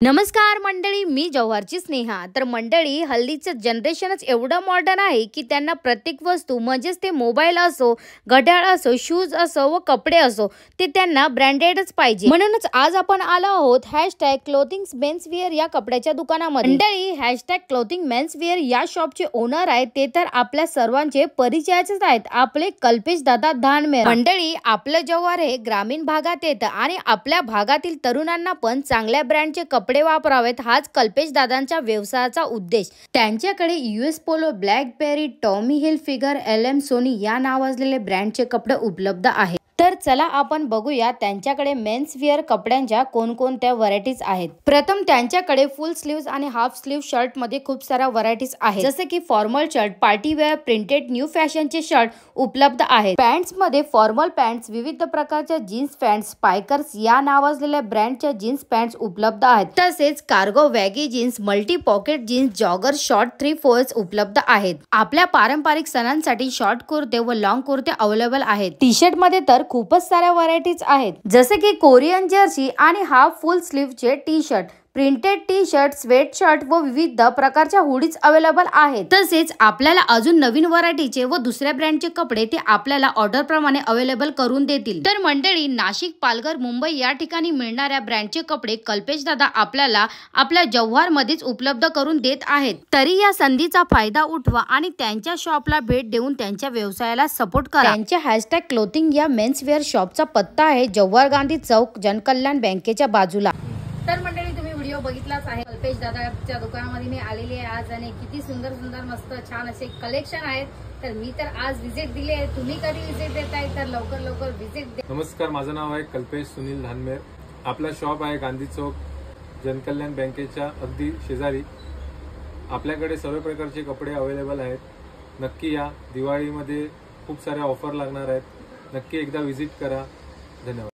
नमस्कार मंडळी, मी जव्हारची स्नेहा। तर मंडळी, हल्लीचं जनरेशनच एवढं मॉडर्न आहे की त्यांना प्रत्येक वस्तू म्हणजेच ते मोबाईल असो, घड्याळ असो, शूज असो व कपडे असो, ते त्यांना ब्रँडेडच पाहिजे। म्हणूनच आज आपण आलो आहोत #क्लोथिंग मेन्स वेअर या कपड्याच्या दुकानामध्ये। मंडळी, #क्लोथिंग मेन्स वेअर या शॉपचे ओनर आहेत ते तर आपल्या सर्वांचे परिचयाचेच आहेत, आपले कल्पेश दादा धानमेर। मंडळी, आपलं जव्हार हे ग्रामीण भागात येतं आणि आपल्या भागातील तरुणांना पण चांगल्या ब्रँडचे कपडे वापरावेत, हाच कल्पेश दादांच्या व्यवसायाचा उद्देश। त्यांच्याकडे US polo, BlackBerry, Tommy Hilfiger, LM Sony या नावाजलेले ब्रँडचे कपडे उपलब्ध आहेत। तर चला आपण बघूया त्यांच्याकडे मेन्स वेअर कपड्यांच्या कोणकोणत्या व्हरायटीज आहेत। प्रथम त्यांच्याकडे फुल स्लीव्स आणि हाफ स्लीव शर्ट मध्ये खूप साऱ्या व्हरायटीज आहेत, जसे की formal shirt, party wear, printed, new फॅशनचे शर्ट उपलब्ध आहेत। पॅन्ट्स मध्ये फॉर्मल पॅन्ट्स, विविध प्रकारच्या जीन्स पॅन्ट्स, स्पायकर्स या नावाजलेल्या ब्रँडच्या जीन्स पॅन्ट्स उपलब्ध आहेत। तसेच कार्गो, वॅगी jeans, multi pocket jeans, jogger, short 3/4 उपलब्ध आहेत। आपल्या पारंपरिक सणांसाठी शॉर्ट कुर्ते व लॉंग कुर्ते अवेलेबल आहेत। टी शर्ट मध्ये तर खूपच साऱ्या व्हरायटीज आहेत, जसे की कोरियन जर्सी आणि हाफ फुल स्लीवचे T shirt, printed T shirt, sweat shirt व विविध प्रकारच्या हुडीज अवेलेबल आहेत। तसेच आपल्याला अजून नवीन व्हरायटीचे व दुसऱ्या ब्रँडचे कपडे ते आपल्याला ऑर्डर प्रमाणे अवेलेबल करून देतील। तर मंडळी, नाशिक, पालघर, मुंबई या ठिकाणी मिळणाऱ्या ब्रँडचे कपडे कल्पेश दादा आपल्याला आपल्या जव्हार मध्येच उपलब्ध करून देत आहेत। तरी या संधीचा फायदा उठवा आणि त्यांच्या शॉपला भेट देऊन त्यांच्या व्यवसायाला सपोर्ट करा। त्यांच्या #क्लोथिंग या मेन्स वेअर शॉपचा पत्ता आहे जव्हार गांधी चौक, जनकल्याण बँकेच्या बाजूला। तर मंडळी, तुम्ही व्हिडिओ बघितलाच आहे। कल्पेश दादाच्या दुकानामध्ये मी आलेली आहे आज आणि किती सुंदर सुंदर मस्त छान असे कलेक्शन आहेत। तर मी तर आज विजिट दिली आहे, तुम्ही कधी विजिट देताय तर लवकर लवकर विजिट द्या। नमस्कार, माझं नाव आहे कल्पेश सुनील धानमेर। आपला शॉप आहे गांधी चौक, जनकल्याण बँकेच्या अगदी शेजारी। आपल्याकडे सर्व प्रकारचे कपडे अवेलेबल आहेत। नक्की या, दिवाळीमध्ये खूप साऱ्या ऑफर लागणार आहेत, नक्की एकदा विजिट करा। धन्यवाद।